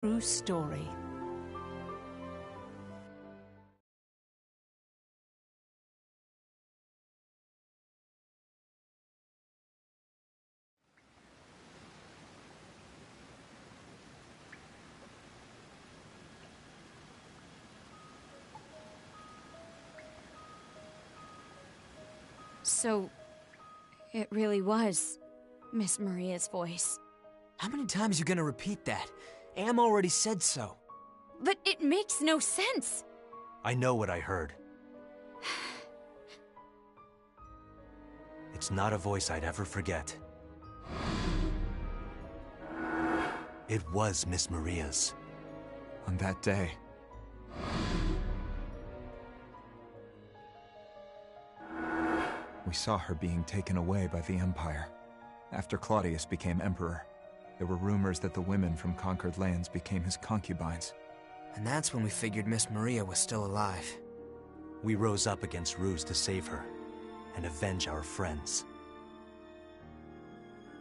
True story. So, it really was Miss Maria's voice. How many times you gonna repeat that? Am already said so. But it makes no sense! I know what I heard. It's not a voice I'd ever forget. It was Miss Maria's. On that day, we saw her being taken away by the Empire. After Claudius became Emperor, there were rumors that the women from conquered lands became his concubines. And that's when we figured Miss Maria was still alive. We rose up against Ruse to save her, and avenge our friends.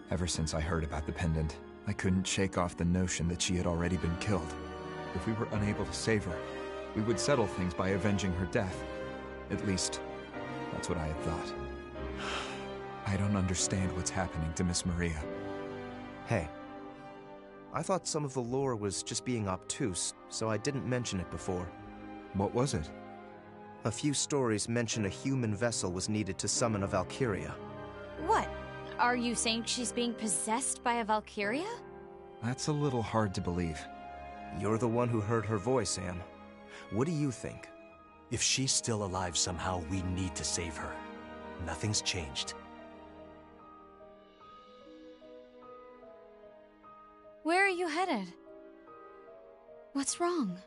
Ever since I heard about the pendant, I couldn't shake off the notion that she had already been killed. If we were unable to save her, we would settle things by avenging her death. At least, that's what I had thought. I don't understand what's happening to Miss Maria. Hey, I thought some of the lore was just being obtuse, so I didn't mention it before. What was it? A few stories mention a human vessel was needed to summon a Valkyria. What? Are you saying she's being possessed by a Valkyria? That's a little hard to believe. You're the one who heard her voice, Am. What do you think? If she's still alive somehow, we need to save her. Nothing's changed. Where are you headed? What's wrong?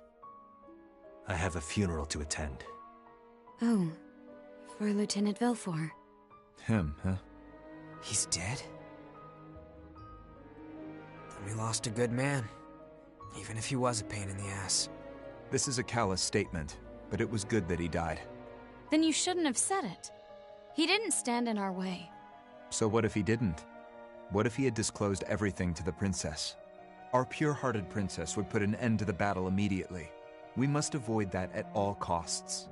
I have a funeral to attend. Oh, for Lieutenant Velfor. Him, huh? He's dead? Then we lost a good man. Even if he was a pain in the ass. This is a callous statement, but it was good that he died. Then you shouldn't have said it. He didn't stand in our way. So what if he didn't? What if he had disclosed everything to the princess? Our pure-hearted princess would put an end to the battle immediately. We must avoid that at all costs.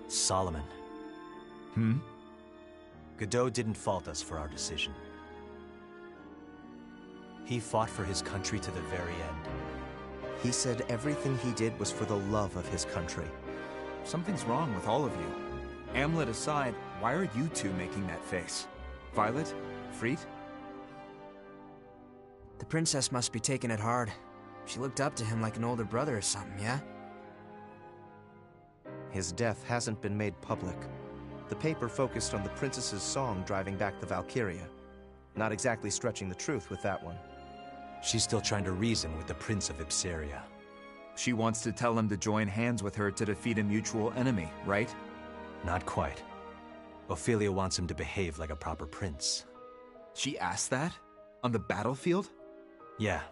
Solomon. Hmm? Godot didn't fault us for our decision. He fought for his country to the very end. He said everything he did was for the love of his country. Something's wrong with all of you. Amlet aside, why are you two making that face? Violet? Freet? The princess must be taking it hard. She looked up to him like an older brother or something, yeah? His death hasn't been made public. The paper focused on the princess's song driving back the Valkyria. Not exactly stretching the truth with that one. She's still trying to reason with the Prince of Ipseria. She wants to tell him to join hands with her to defeat a mutual enemy, right? Not quite. Ophelia wants him to behave like a proper prince. She asked that? On the battlefield? Yeah.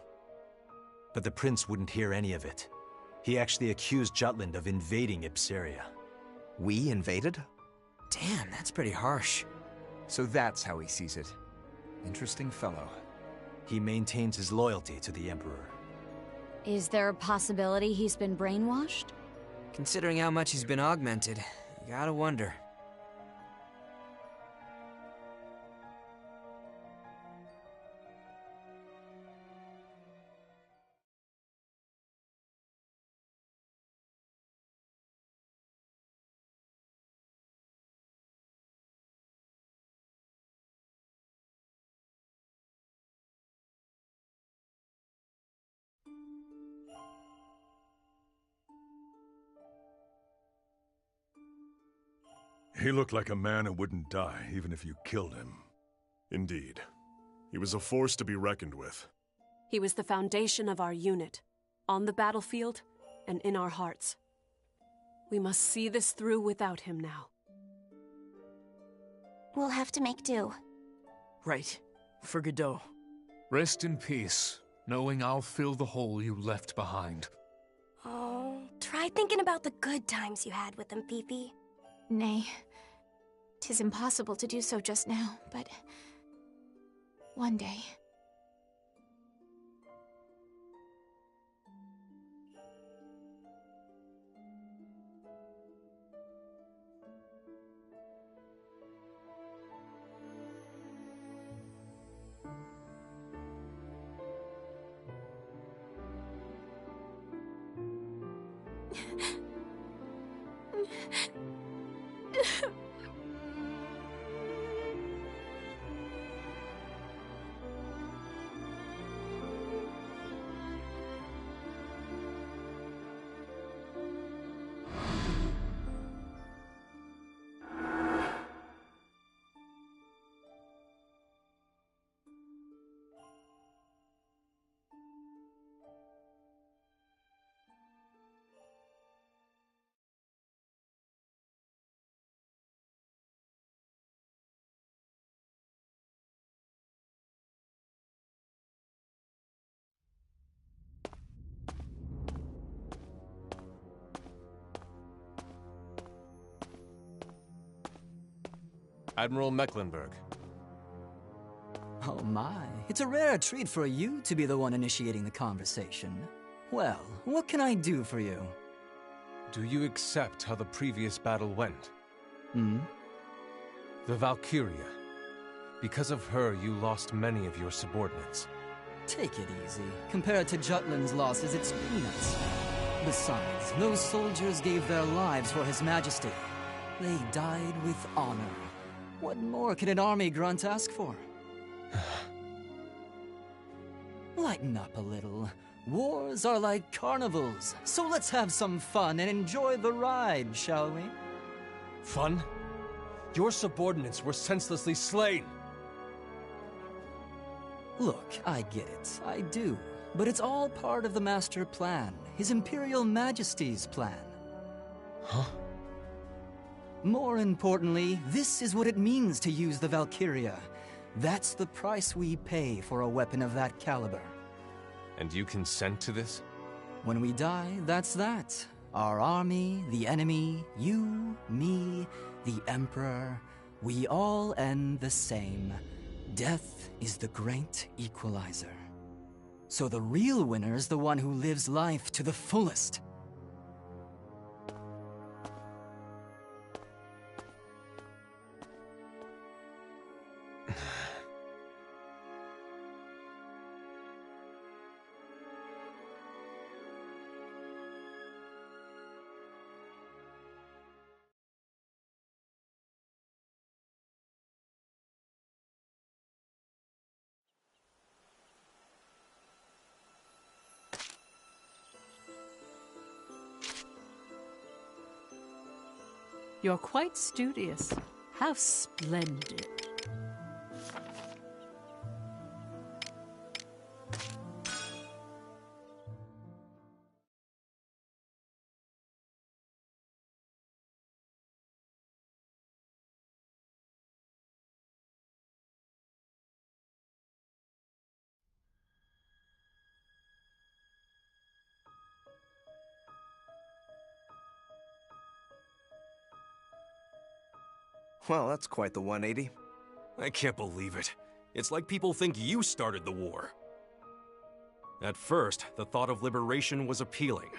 But the prince wouldn't hear any of it. He actually accused Jutland of invading Ipseria. We invaded? Damn, that's pretty harsh. So that's how he sees it. Interesting fellow. He maintains his loyalty to the Emperor. Is there a possibility he's been brainwashed? Considering how much he's been augmented, you gotta wonder. He looked like a man who wouldn't die, even if you killed him. Indeed. He was a force to be reckoned with. He was the foundation of our unit, on the battlefield and in our hearts. We must see this through without him now. We'll have to make do. Right. For Godot. Rest in peace, knowing I'll fill the hole you left behind. Oh, try thinking about the good times you had with him, Fifi. Nay, 'tis impossible to do so just now, but one day. Admiral Mecklenburg. Oh my, it's a rare treat for you to be the one initiating the conversation. Well, what can I do for you? Do you accept how the previous battle went? Hmm? The Valkyria. Because of her, you lost many of your subordinates. Take it easy. Compared to Jutland's losses, it's peanuts. Besides, those soldiers gave their lives for His Majesty. They died with honor. What more could an army grunt ask for? Lighten up a little. Wars are like carnivals, so let's have some fun and enjoy the ride, shall we? Fun? Your subordinates were senselessly slain! Look, I get it. I do. But it's all part of the master plan. His Imperial Majesty's plan. Huh? More importantly, this is what it means to use the Valkyria. That's the price we pay for a weapon of that caliber. And you consent to this? When we die, that's that. Our army, the enemy, you, me, the Emperor, we all end the same. Death is the great equalizer. So the real winner is the one who lives life to the fullest. You're quite studious. How splendid. Well, that's quite the 180. I can't believe it. It's like people think you started the war. At first, the thought of liberation was appealing.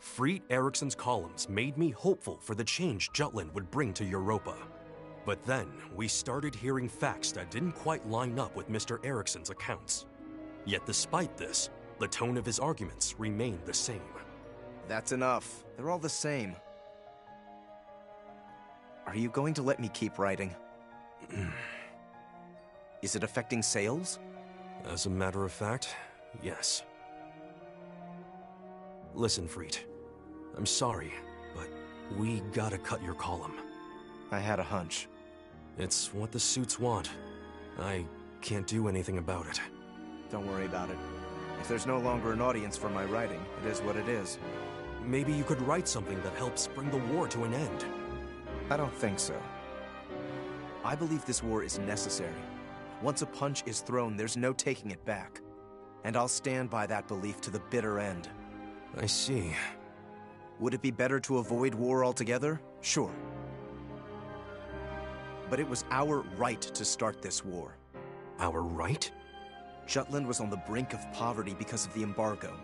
Freed Eriksson's columns made me hopeful for the change Jutland would bring to Europa. But then, we started hearing facts that didn't quite line up with Mr. Eriksson's accounts. Yet despite this, the tone of his arguments remained the same. That's enough. They're all the same. Are you going to let me keep writing? Is it affecting sales? As a matter of fact, yes. Listen, Freed. I'm sorry, but we gotta cut your column. I had a hunch. It's what the suits want. I can't do anything about it. Don't worry about it. If there's no longer an audience for my writing, it is what it is. Maybe you could write something that helps bring the war to an end. I don't think so. I believe this war is necessary. Once a punch is thrown, there's no taking it back. And I'll stand by that belief to the bitter end. I see. Would it be better to avoid war altogether? Sure. But it was our right to start this war. Our right? Jutland was on the brink of poverty because of the embargo.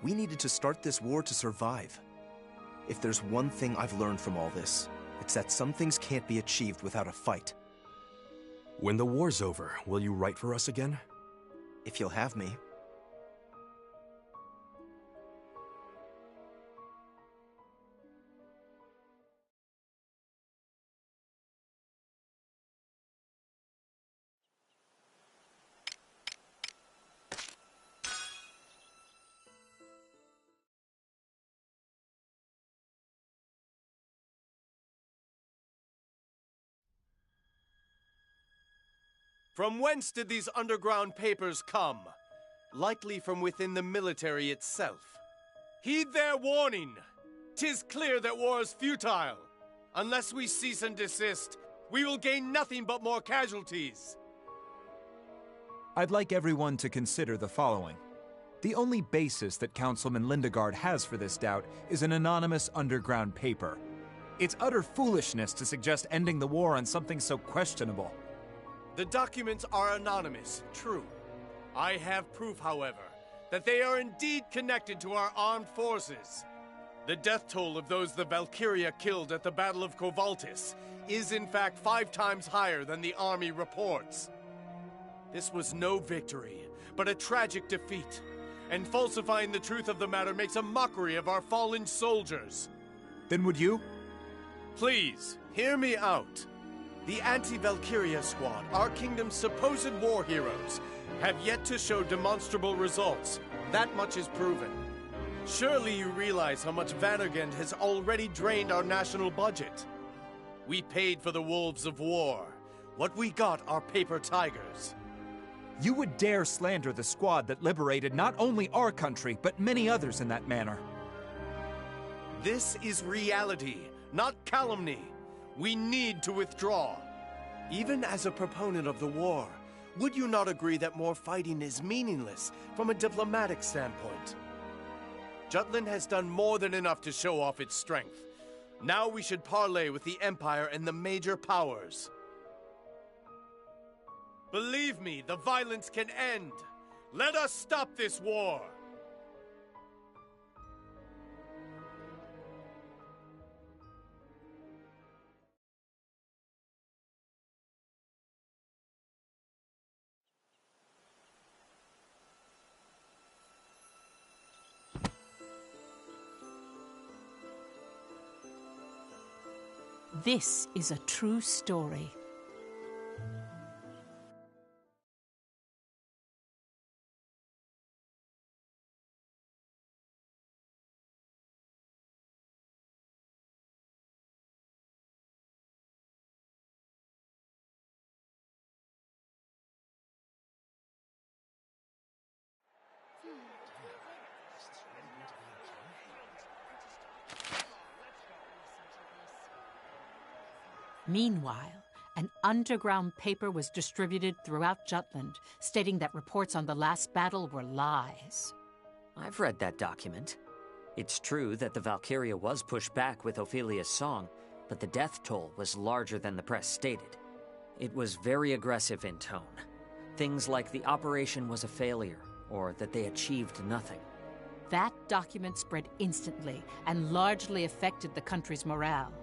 We needed to start this war to survive. If there's one thing I've learned from all this, it's that some things can't be achieved without a fight. When the war's over, will you write for us again? If you'll have me. From whence did these underground papers come? Likely from within the military itself. Heed their warning! 'Tis clear that war is futile. Unless we cease and desist, we will gain nothing but more casualties. I'd like everyone to consider the following. The only basis that Councilman Lindegard has for this doubt is an anonymous underground paper. It's utter foolishness to suggest ending the war on something so questionable. The documents are anonymous, true. I have proof, however, that they are indeed connected to our armed forces. The death toll of those the Valkyria killed at the Battle of Kovaltis is in fact 5 times higher than the army reports. This was no victory, but a tragic defeat, and falsifying the truth of the matter makes a mockery of our fallen soldiers. Then would you? Please, hear me out. The anti-Valkyria squad, our kingdom's supposed war heroes, have yet to show demonstrable results. That much is proven. Surely you realize how much Vandergand has already drained our national budget. We paid for the wolves of war. What we got are paper tigers. You would dare slander the squad that liberated not only our country, but many others in that manner. This is reality, not calumny. We need to withdraw. Even as a proponent of the war, would you not agree that more fighting is meaningless from a diplomatic standpoint? Jutland has done more than enough to show off its strength. Now we should parley with the Empire and the major powers. Believe me, the violence can end. Let us stop this war! This is a true story. Meanwhile, an underground paper was distributed throughout Jutland, stating that reports on the last battle were lies. I've read that document. It's true that the Valkyria was pushed back with Ophelia's song, but the death toll was larger than the press stated. It was very aggressive in tone. Things like the operation was a failure, or that they achieved nothing. That document spread instantly and largely affected the country's morale.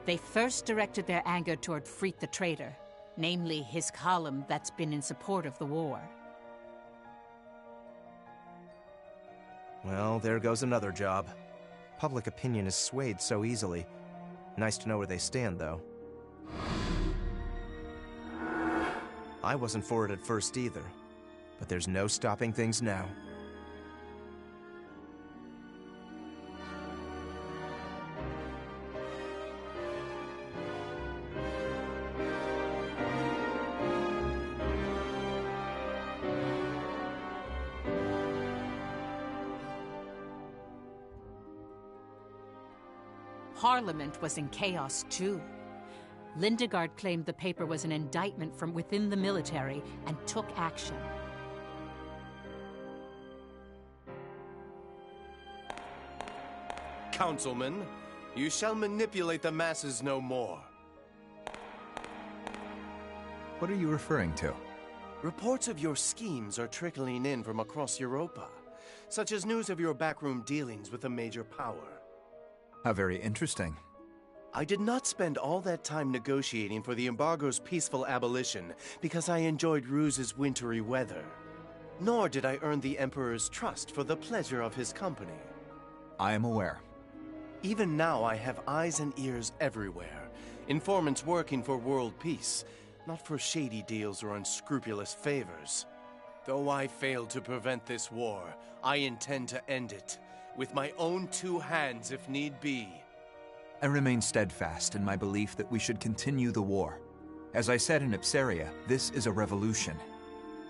They first directed their anger toward Freet the traitor, namely his column that's been in support of the war. Well, there goes another job. Public opinion is swayed so easily. Nice to know where they stand, though. I wasn't for it at first either, but there's no stopping things now. Parliament was in chaos, too. Lindegard claimed the paper was an indictment from within the military and took action. Councilman, you shall manipulate the masses no more. What are you referring to? Reports of your schemes are trickling in from across Europa, such as news of your backroom dealings with a major power. How very interesting. I did not spend all that time negotiating for the embargo's peaceful abolition because I enjoyed Ruse's wintry weather. Nor did I earn the Emperor's trust for the pleasure of his company. I am aware. Even now I have eyes and ears everywhere. Informants working for world peace, not for shady deals or unscrupulous favors. Though I failed to prevent this war, I intend to end it. With my own 2 hands, if need be. I remain steadfast in my belief that we should continue the war. As I said in Ipsaria, this is a revolution.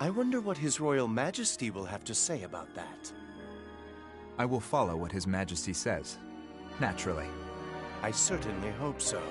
I wonder what His Royal Majesty will have to say about that. I will follow what His Majesty says. Naturally. I certainly hope so.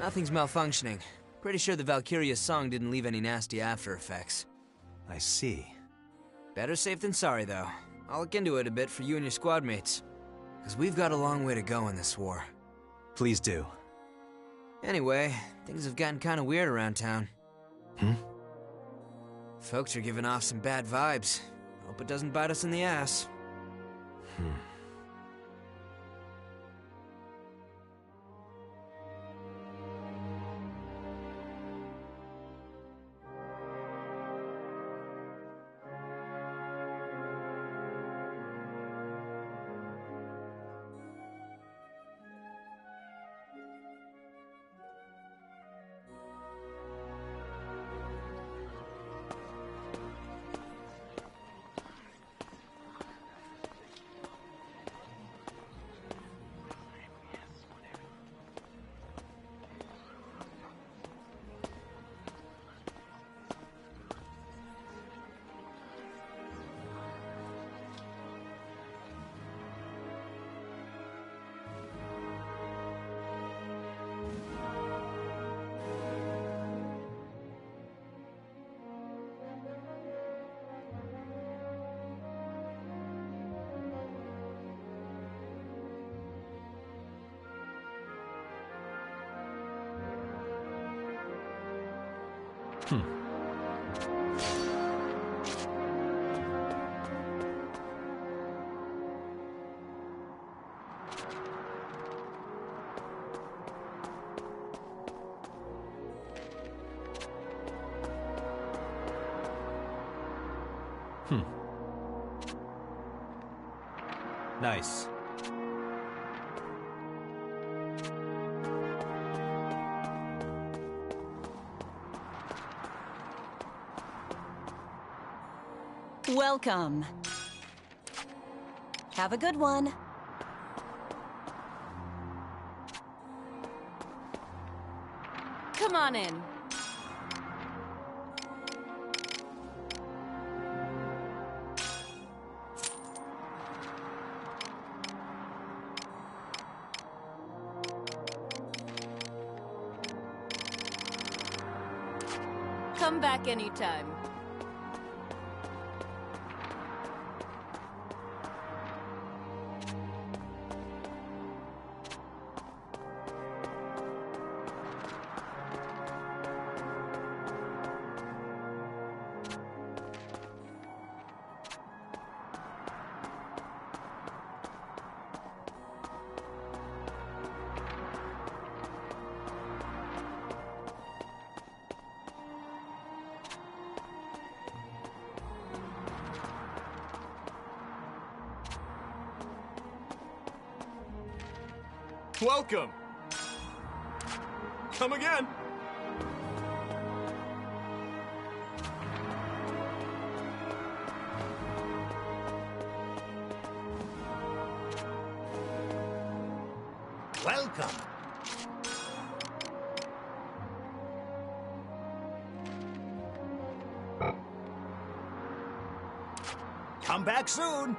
Nothing's malfunctioning. Pretty sure the Valkyria's song didn't leave any nasty after effects. I see. Better safe than sorry, though. I'll look into it a bit for you and your squad mates. Because we've got a long way to go in this war. Please do. Anyway, things have gotten kind of weird around town. Folks are giving off some bad vibes. Hope it doesn't bite us in the ass. Nice. Welcome. Have a good one. Come on in. Come back anytime. Welcome! Come again! Welcome! Come back soon!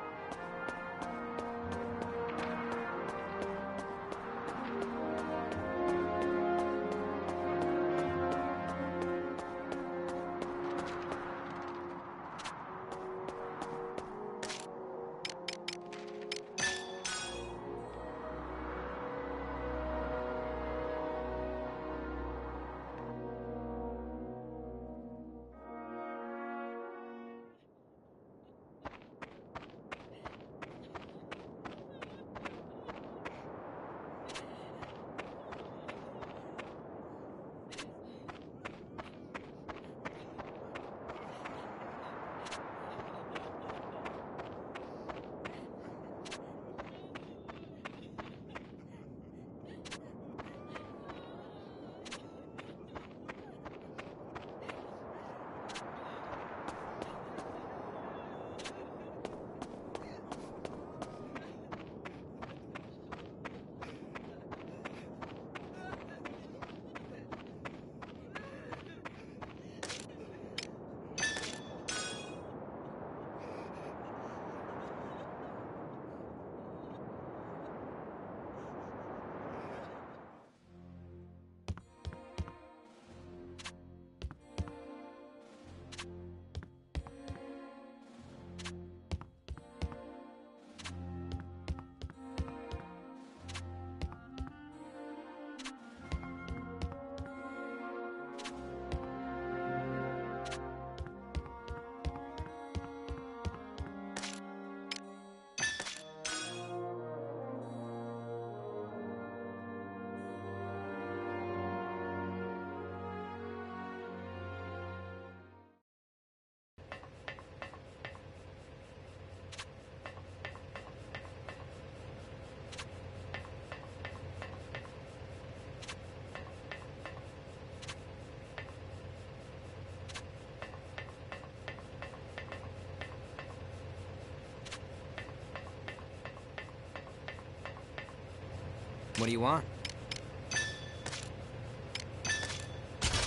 What do you want?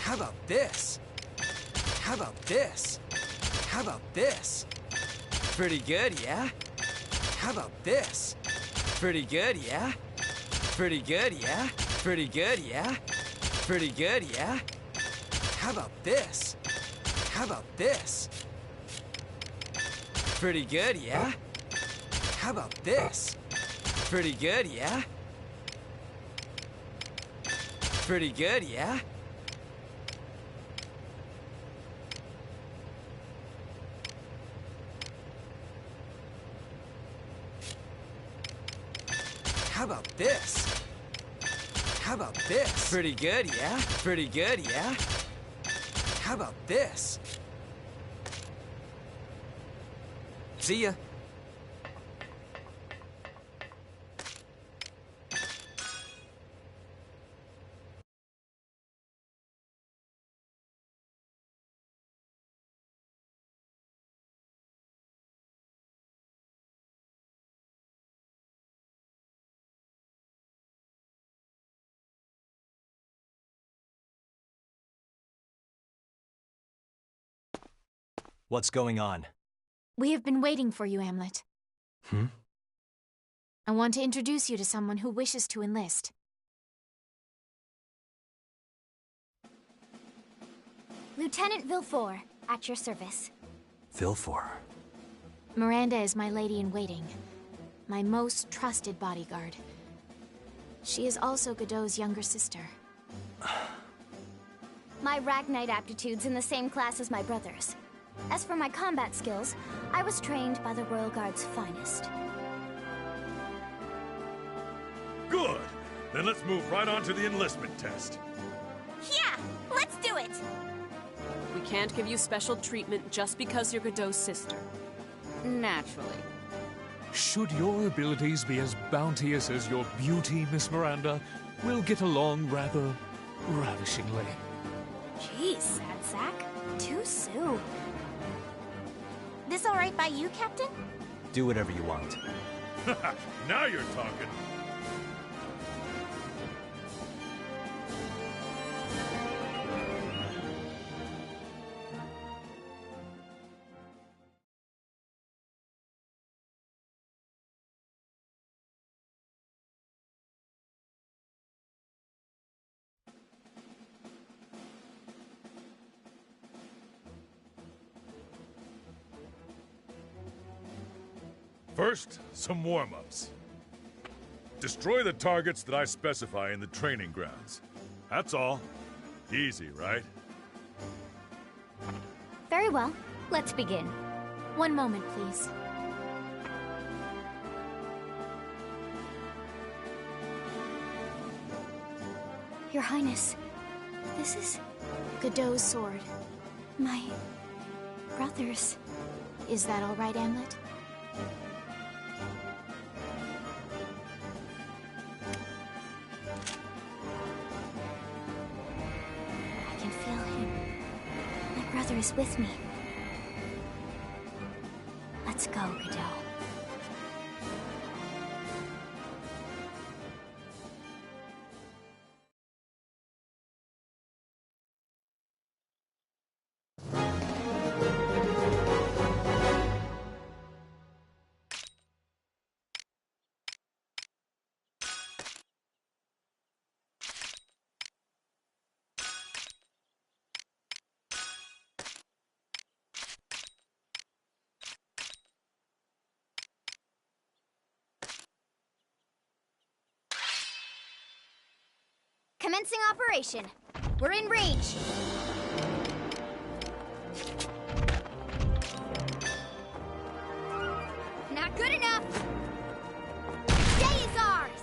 How about this? How about this? How about this? Pretty good, yeah? How about this? Pretty good, yeah? Pretty good, yeah? Pretty good, yeah? Pretty good, yeah? How about this? How about this? Pretty good, yeah? How about this? Pretty good, yeah? Pretty good, yeah? How about this? How about this? Pretty good, yeah? Pretty good, yeah? How about this? See ya. What's going on? We have been waiting for you, Hamlet. I want to introduce you to someone who wishes to enlist. Lieutenant Villefort, at your service. Villefort. Miranda is my lady-in-waiting, my most trusted bodyguard. She is also Godot's younger sister. My Ragnite aptitude's in the same class as my brother's. As for my combat skills, I was trained by the Royal Guard's finest. Good! Then let's move right on to the enlistment test. Yeah! Let's do it! We can't give you special treatment just because you're Godot's sister. Naturally. Should your abilities be as bounteous as your beauty, Miss Miranda, we'll get along rather ravishingly. Jeez, sad sack. Too soon. This all right by you, Captain? Do whatever you want. Now you're talking. First, some warm-ups. Destroy the targets that I specify in the training grounds. That's all. Easy, right? Very well. Let's begin. One moment, please. Your Highness, this is... Godot's sword. My... brother's. Is that all right, Hamlet? I can feel him. My brother is with me. Let's go, Godot. Commencing operation. We're in range. Not good enough. Day is ours.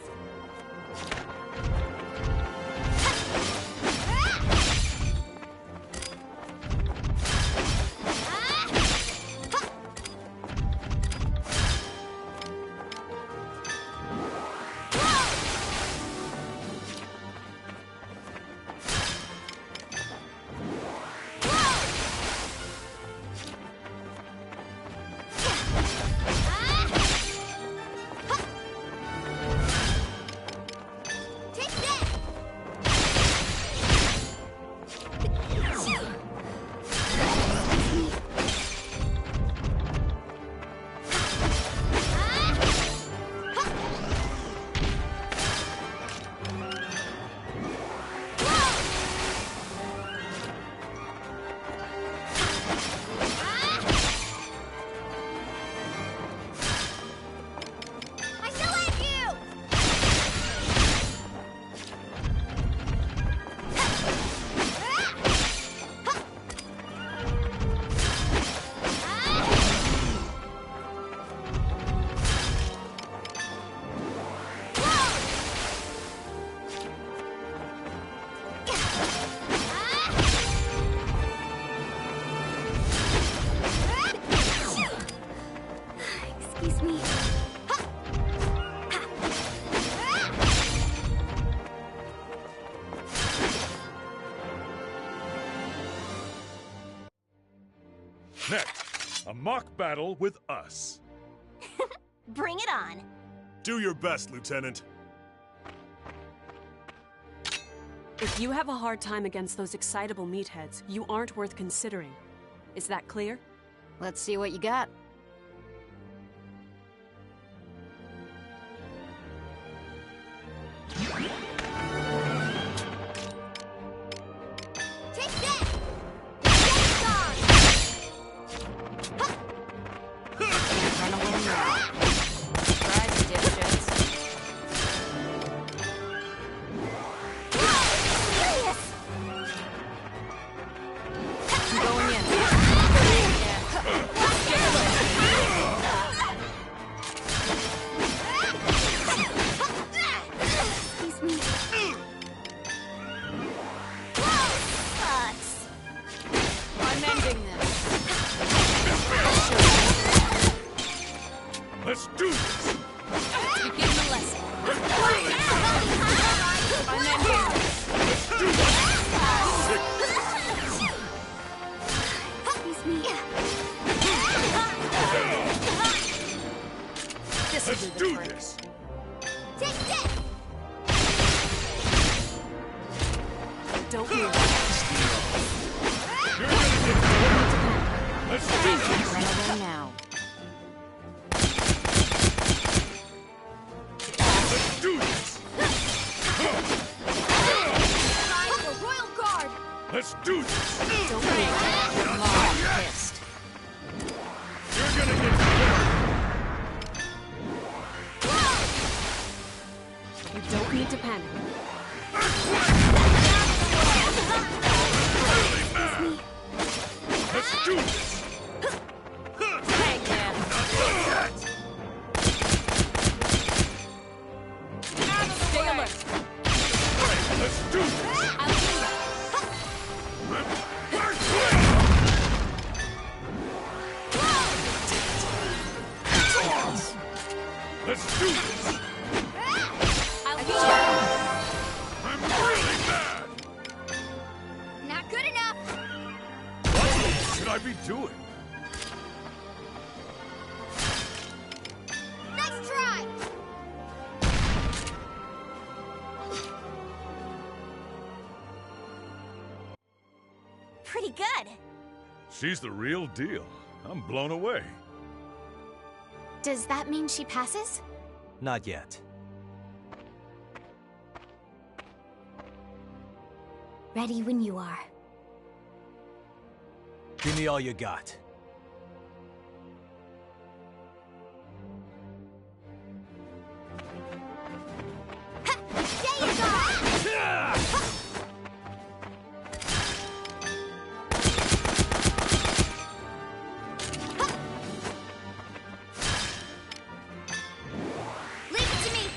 A mock battle with us. Bring it on. Do your best, Lieutenant. If you have a hard time against those excitable meatheads, you aren't worth considering. Is that clear? Let's see what you got. Take that! Run away now. Surprise, dipshits. I'm going in. Excuse me. Sucks. I'm ending this. Let's do this! Begin the lesson. I'm ending this. Excuse me. Let's do this! Take that! Don't move. Let's do this! Run away now. Let's do this! Time for Royal Guard! Let's do this! Don't move. I'm all pissed. You're gonna get killed! You don't need to panic. Let's do this! Hey, man. Stay alert. Let's do this! I'll do that. Let's do this! I'll do that. I'm really mad! Not good enough! What should I be doing? Nice try! Pretty good. She's the real deal. I'm blown away. Does that mean she passes? Not yet. Ready when you are. Give me all you got. Leave it to me!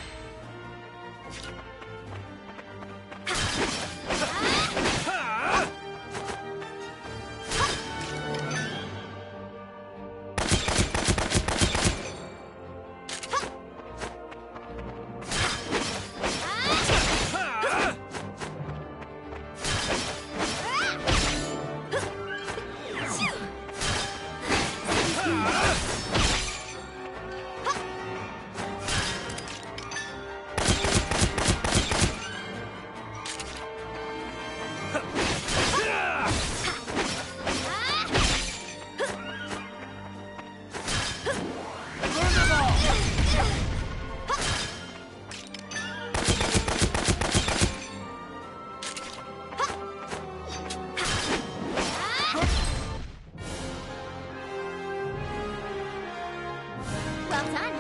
Well done.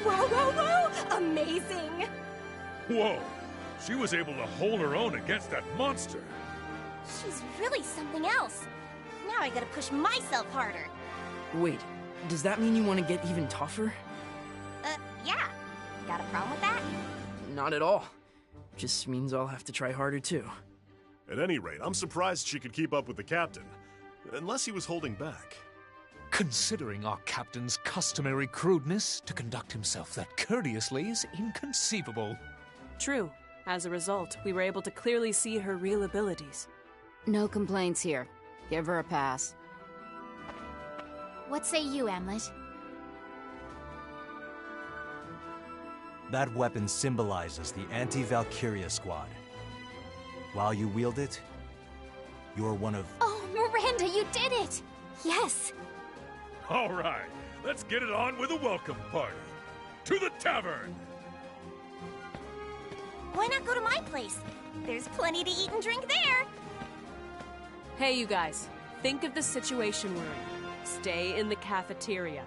Whoa, whoa, whoa! Amazing! Whoa! She was able to hold her own against that monster. She's really something else. Now I gotta push myself harder. Wait, does that mean you want to get even tougher? Got a problem with that? Not at all. Just means I'll have to try harder too. At any rate, I'm surprised she could keep up with the captain. Unless he was holding back. Considering our captain's customary crudeness, to conduct himself that courteously is inconceivable. True. As a result, we were able to clearly see her real abilities. No complaints here. Give her a pass. What say you, Amlet? That weapon symbolizes the anti-Valkyria squad. While you wield it, you're one of... Oh, Miranda, you did it! Yes! All right, let's get it on with a welcome party. To the tavern! Why not go to my place? There's plenty to eat and drink there. Hey, you guys. Think of the situation we're in. Stay in the cafeteria.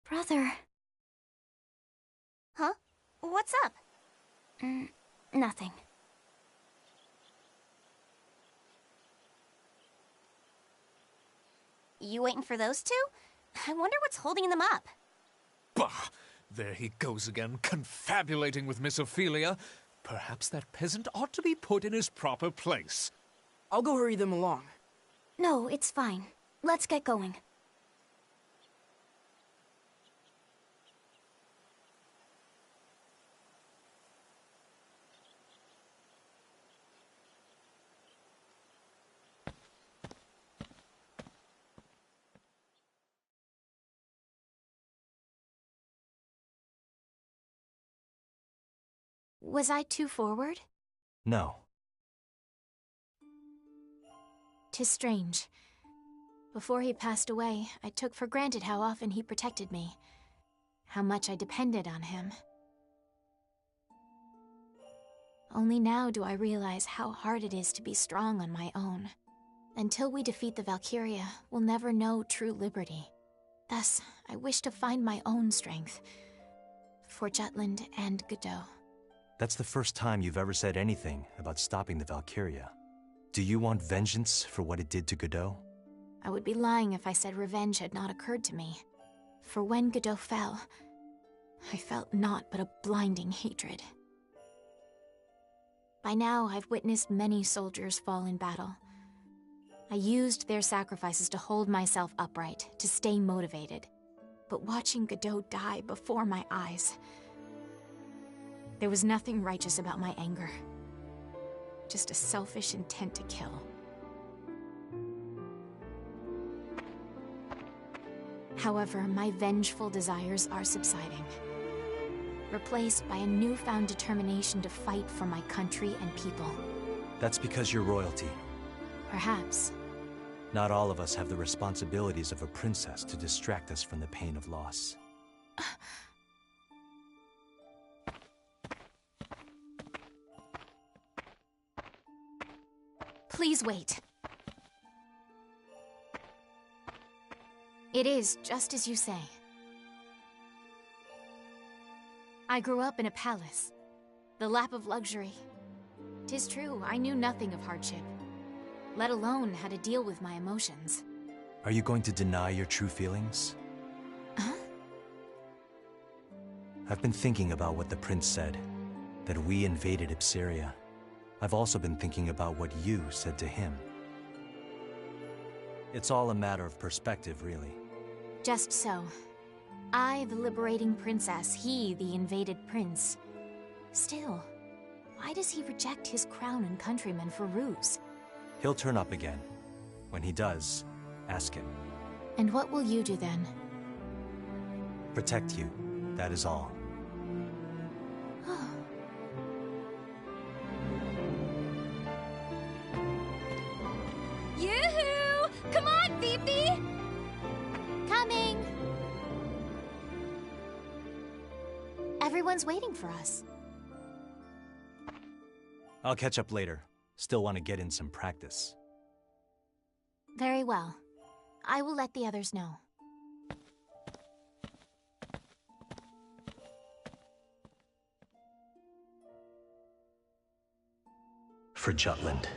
Brother. Huh? What's up? Nothing. You waiting for those two? I wonder what's holding them up. Bah! There he goes again, confabulating with Miss Ophelia. Perhaps that peasant ought to be put in his proper place. I'll go hurry them along. No, it's fine. Let's get going. Was I too forward? No. 'Tis strange. Before he passed away, I took for granted how often he protected me, how much I depended on him. Only now do I realize how hard it is to be strong on my own. Until we defeat the Valkyria, we'll never know true liberty. Thus, I wish to find my own strength, for Jutland and Godot. That's the first time you've ever said anything about stopping the Valkyria. Do you want vengeance for what it did to Godot? I would be lying if I said revenge had not occurred to me. For when Godot fell, I felt naught but a blinding hatred. By now, I've witnessed many soldiers fall in battle. I used their sacrifices to hold myself upright, to stay motivated. But watching Godot die before my eyes, there was nothing righteous about my anger. Just a selfish intent to kill. However, my vengeful desires are subsiding, replaced by a newfound determination to fight for my country and people. That's because you're royalty. Perhaps. Not all of us have the responsibilities of a princess to distract us from the pain of loss. Please wait. It is just as you say. I grew up in a palace, the lap of luxury. 'Tis true, I knew nothing of hardship, let alone how to deal with my emotions. Are you going to deny your true feelings? Huh? I've been thinking about what the prince said, that we invaded Ipsiria. I've also been thinking about what you said to him. It's all a matter of perspective, really. Just so. I, the liberating princess, he, the invaded prince. Still, why does he reject his crown and countrymen for ruse? He'll turn up again. When he does, ask him. And what will you do then? Protect you, that is all. Yoo-hoo! Come on, Phoebe! Coming! Everyone's waiting for us. I'll catch up later. Still want to get in some practice. Very well. I will let the others know. For Jutland.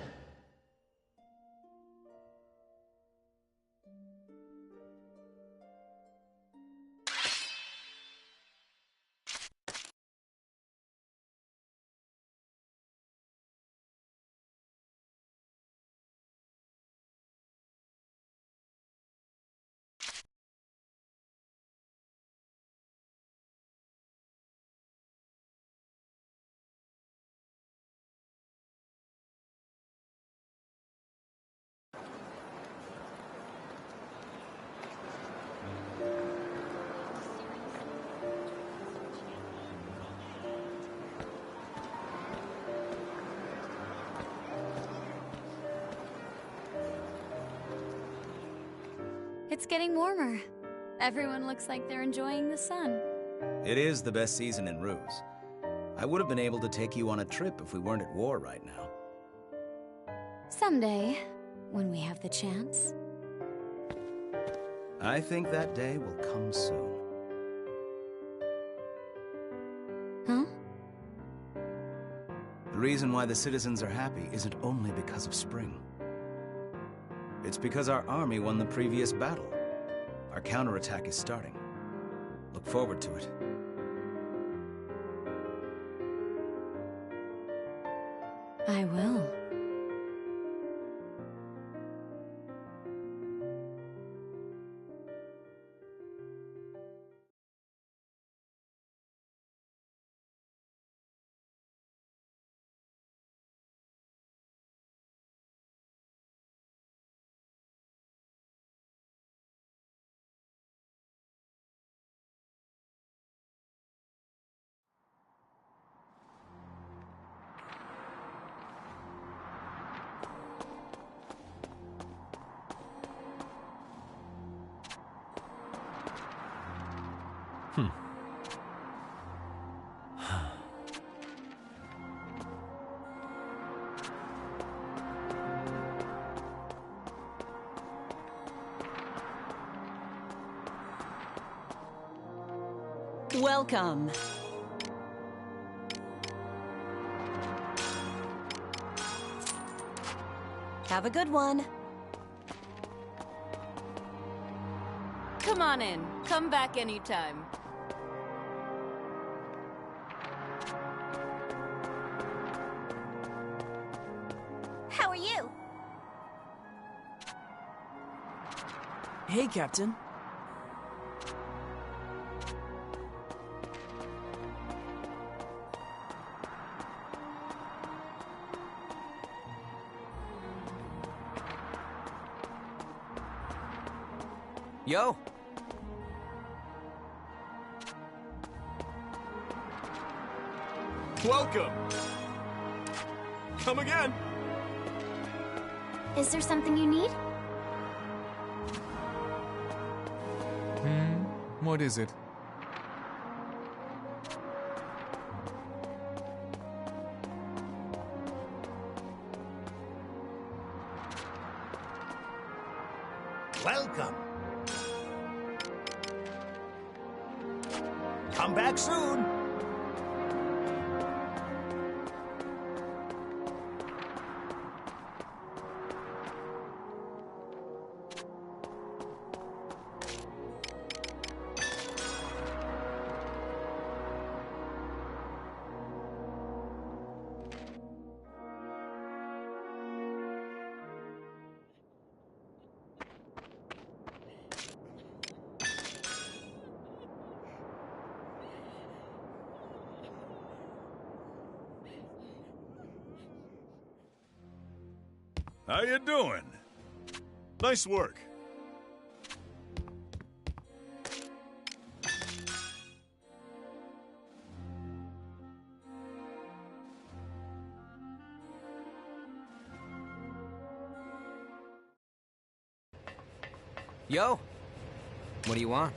It's getting warmer. Everyone looks like they're enjoying the sun. It is the best season in Ruse. I would have been able to take you on a trip if we weren't at war right now. Someday, when we have the chance. I think that day will come soon. Huh? The reason why the citizens are happy isn't only because of spring. It's because our army won the previous battle. Our counterattack is starting. Look forward to it. I will. Welcome. Have a good one. Come on in. Come back anytime. How are you? Hey, Captain. Yo! Welcome! Come again! Is there something you need? What is it? Welcome. Come back soon. How you doing? Nice work. Yo! What do you want?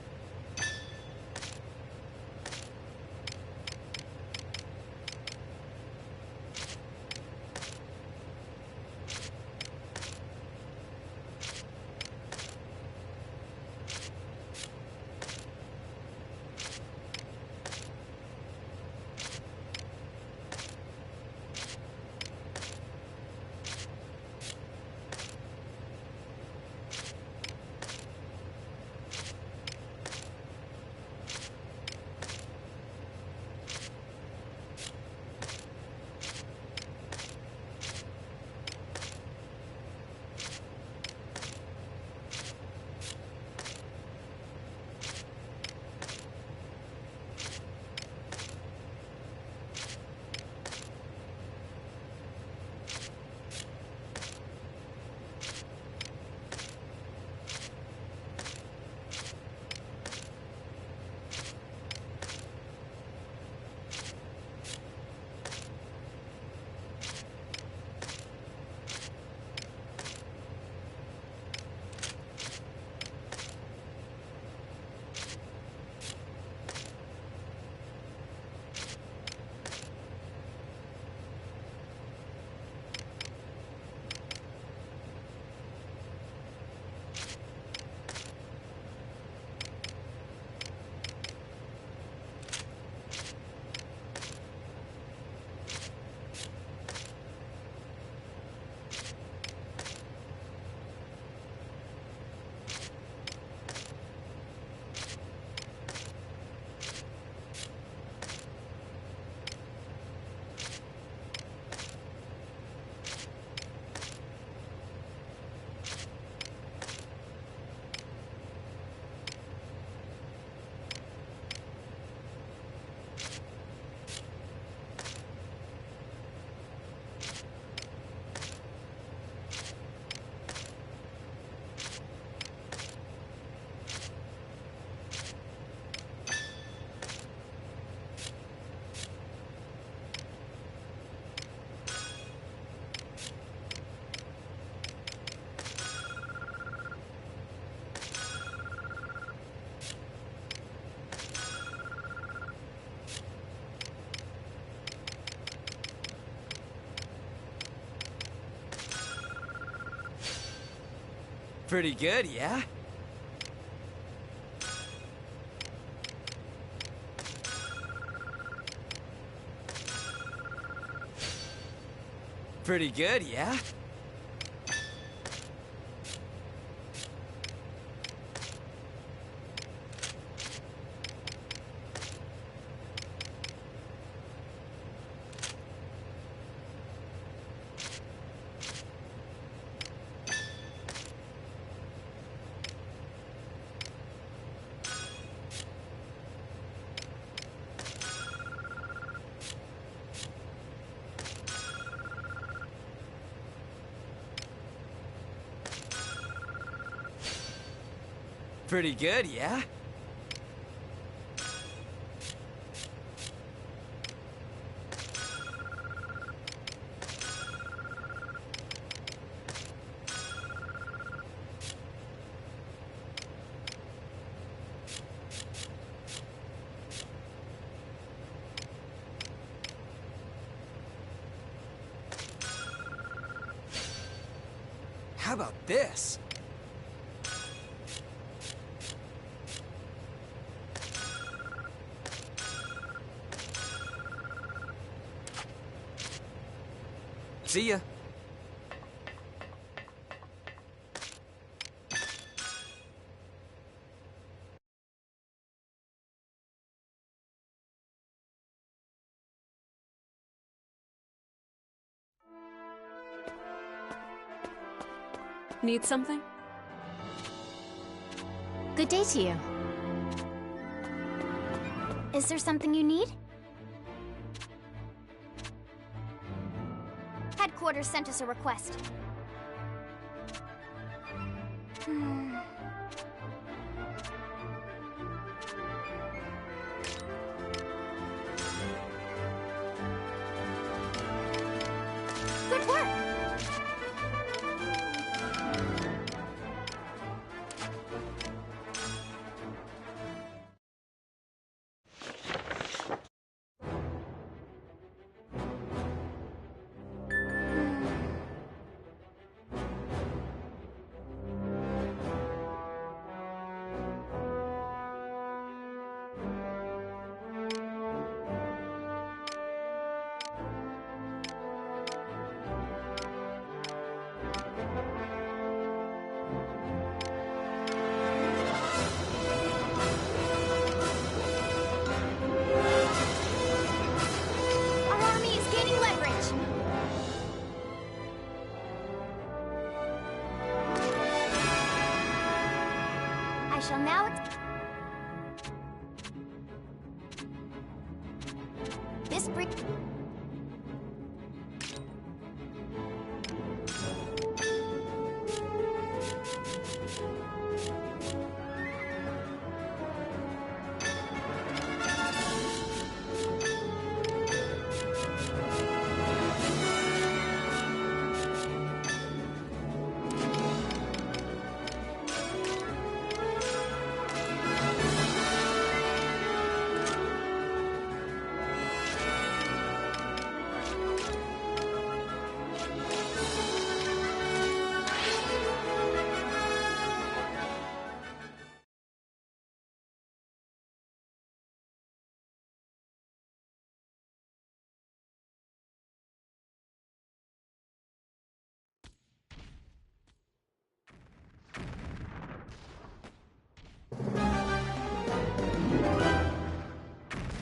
Pretty good, yeah? Pretty good, yeah? Pretty good, yeah? How about this? See ya. Need something? Good day to you. Is there something you need? Headquarters sent us a request. Good work! I shall now this brick.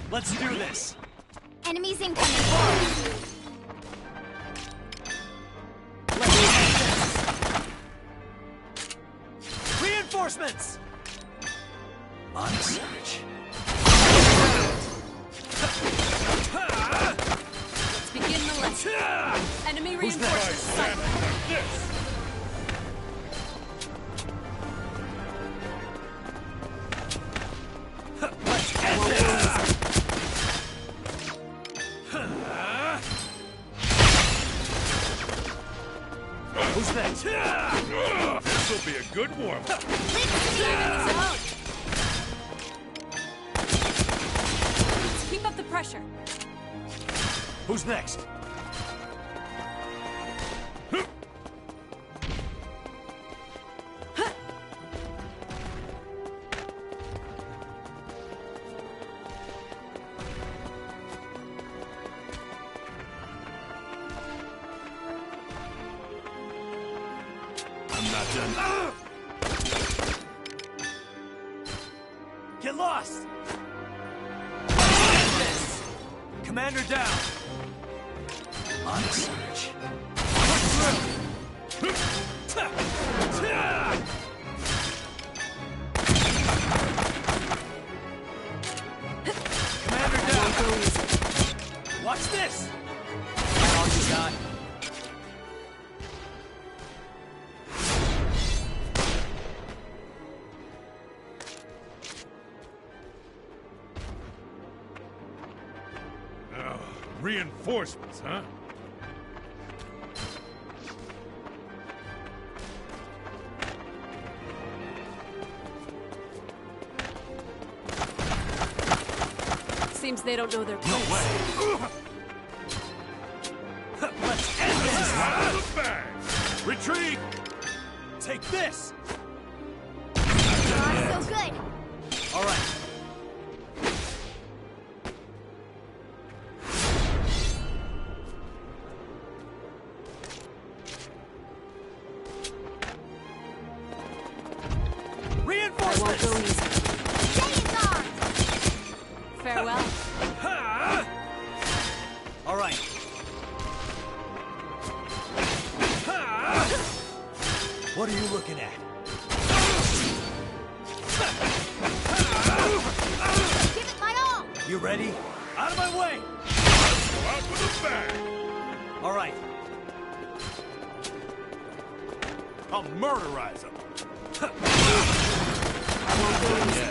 Let's do this! Enemies incoming! Reinforcements! My search. Let's begin the lesson. Enemy reinforcements sighted. Let's end this! Who's next? This'll be a good warm-up. Let's keep up the pressure. Who's next? Get lost! Commander down! On a search. Commander down! Watch this! All you got. Reinforcements, huh? Seems they don't know their place. No way! Let's end this! Out of the bag! Retreat! Take this! So good. All right. Reinforcements! I won't go easy. Stay in guard! Farewell. All right. What are you looking at? Give it my all! You ready? Out of my way! Out with the bag! All right. I'll murderize them. I won't go easy.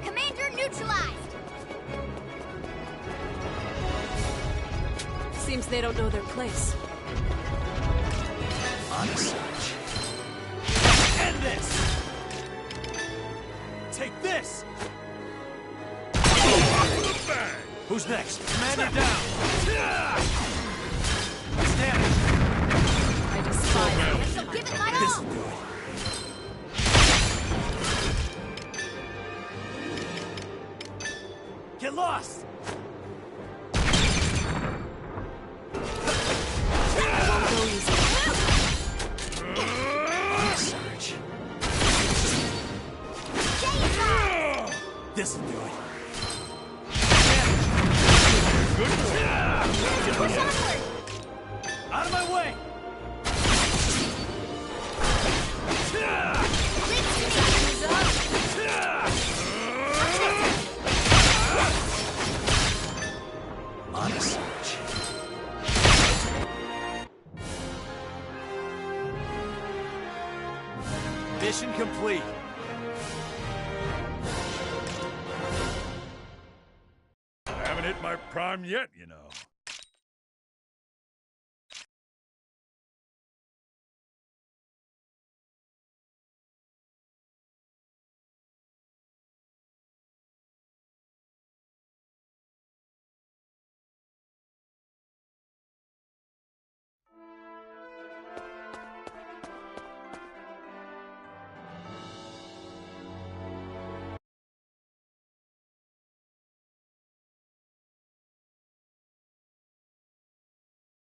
Commander neutralized! Seems they don't know their place. On a search. End this! Take this! Out with the bag! Who's next? Commander down! Stand! I despise it. So give it my This'll all! do it. Get lost! I won't go easy. On a search. Stay in guard! This'll do it. Push onward! Out of my way! On a search. Mission complete. I haven't hit my prime yet, you know.